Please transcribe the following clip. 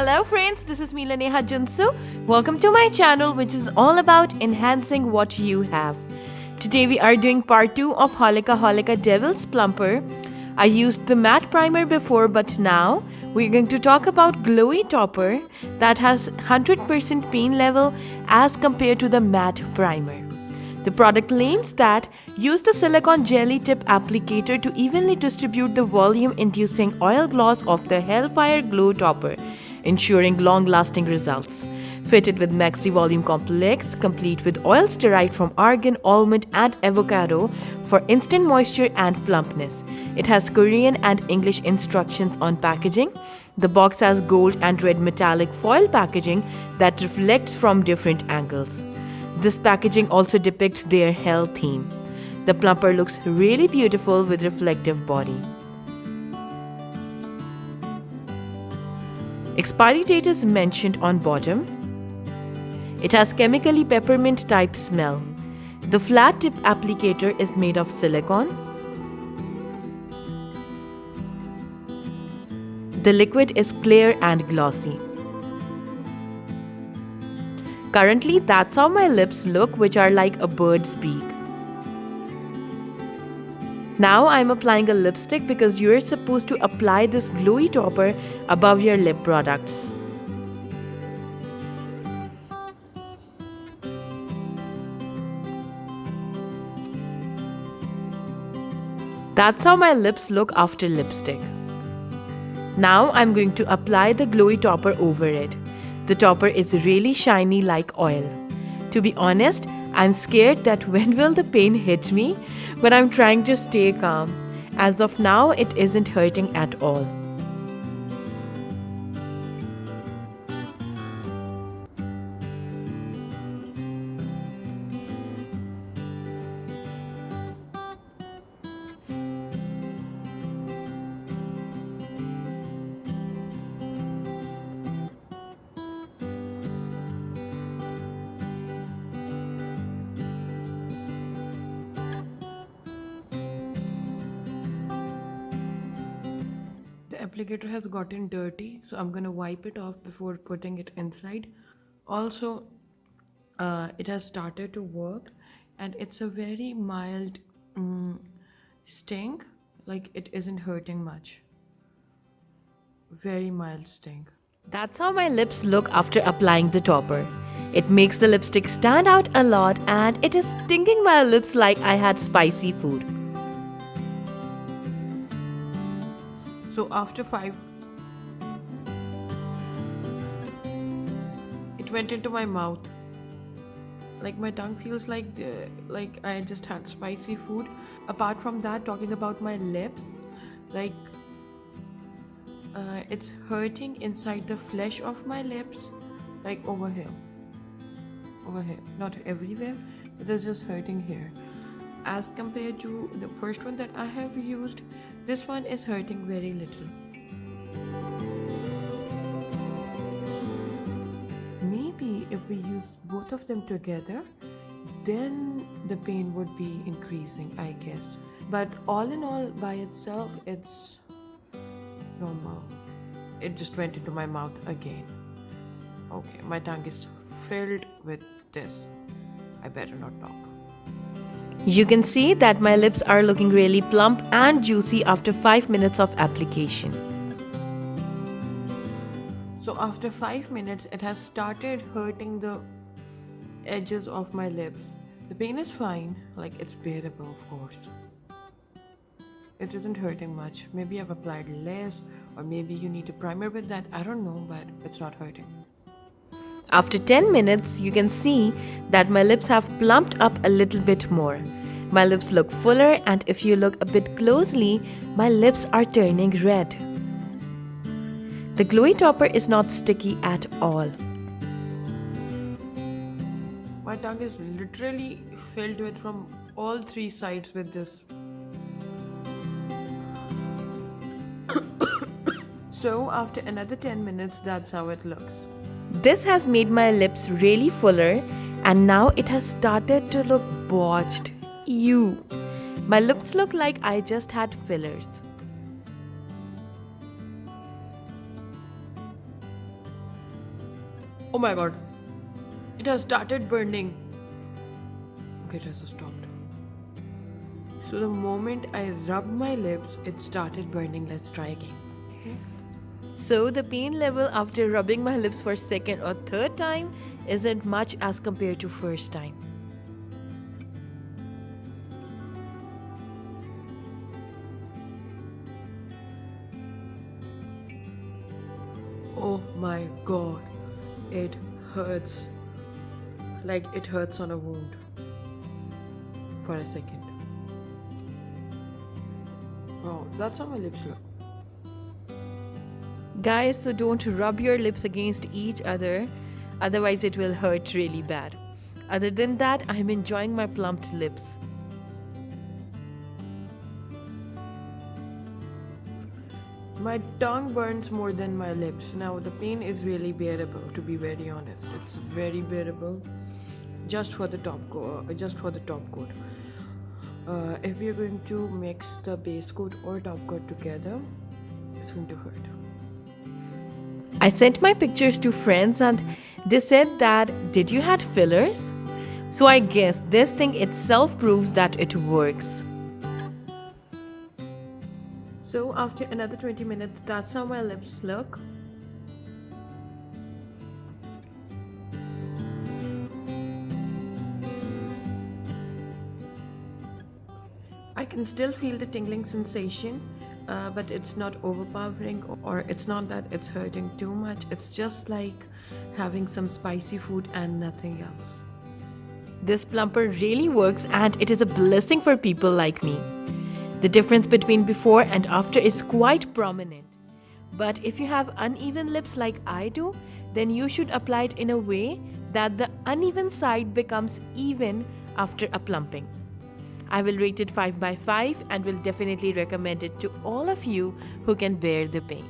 Hello friends, this is Neha Junsu. Welcome to my channel which is all about enhancing what you have. Today we are doing part 2 of Holika Holika Devil's Plumper. I used the matte primer before, but now we're going to talk about glowy topper that has 100% paint level as compared to the matte primer. The product claims that use the silicone jelly tip applicator to evenly distribute the volume-inducing oil gloss of the Hellfire Glow Topper, ensuring long-lasting results. Fitted with Maxi Volume Complex, complete with oils derived from argan, almond and avocado for instant moisture and plumpness. It has Korean and English instructions on packaging. The box has gold and red metallic foil packaging that reflects from different angles. This packaging also depicts their hell theme. The plumper looks really beautiful with reflective body. Expiry date is mentioned on bottom. It has chemically peppermint type smell. The flat tip applicator is made of silicone. The liquid is clear and glossy. Currently, that's how my lips look, which are like a bird's beak. Now I'm applying a lipstick because you're supposed to apply this glowy topper above your lip products. That's how my lips look after lipstick. Now I'm going to apply the glowy topper over it. The topper is really shiny like oil. To be honest, I'm scared that when will the pain hit me, but I'm trying to stay calm. As of now, it isn't hurting at all. The applicator has gotten dirty, so I'm gonna wipe it off before putting it inside. Also, it has started to work and it's a very mild sting, like it isn't hurting much. Very mild sting. That's how my lips look after applying the topper. It makes the lipstick stand out a lot and it is stinging my lips like I had spicy food. So after 5, it went into my mouth. Like my tongue feels like I just had spicy food. Apart from that, talking about my lips, like it's hurting inside the flesh of my lips, like over here, not everywhere, but it's just hurting here. As compared to the first one that I have used, this one is hurting very little. Maybe if we use both of them together, then the pain would be increasing, I guess. But all in all, by itself, it's normal. It just went into my mouth again. Okay, my tongue is filled with this. I better not talk. You can see that my lips are looking really plump and juicy after 5 minutes of application. So after 5 minutes, it has started hurting the edges of my lips. The pain is fine, like it's bearable, of course. It isn't hurting much. Maybe I've applied less, or maybe you need a primer with that. I don't know, but it's not hurting. After 10 minutes, you can see that my lips have plumped up a little bit more. My lips look fuller, and if you look a bit closely, my lips are turning red. The glowy topper is not sticky at all. My tongue is literally filled with from all 3 sides with this. So after another 10 minutes, that's how it looks. This has made my lips really fuller, and now it has started to look botched. Ew. My lips look like I just had fillers. Oh my god. It has started burning. Okay, it has stopped. So the moment I rubbed my lips, it started burning. Let's try again. So the pain level after rubbing my lips for second or third time isn't much as compared to first time. Oh my god, it hurts. Like it hurts on a wound. For a second. Oh, that's how my lips look. Guys, so don't rub your lips against each other, otherwise it will hurt really bad. Other than that, I'm enjoying my plumped lips. My tongue burns more than my lips. Now the pain is really bearable, to be very honest. It's very bearable. Just for the top coat. If you're going to mix the base coat or top coat together, it's going to hurt. I sent my pictures to friends and they said that, did you had fillers? So I guess this thing itself proves that it works. So after another 20 minutes, that's how my lips look. I can still feel the tingling sensation, but it's not overpowering, or it's not that it's hurting too much. It's just like having some spicy food and nothing else. This plumper really works and it is a blessing for people like me. The difference between before and after is quite prominent. But if you have uneven lips like I do, then you should apply it in a way that the uneven side becomes even after a plumping. I will rate it 5 by 5 and will definitely recommend it to all of you who can bear the pain.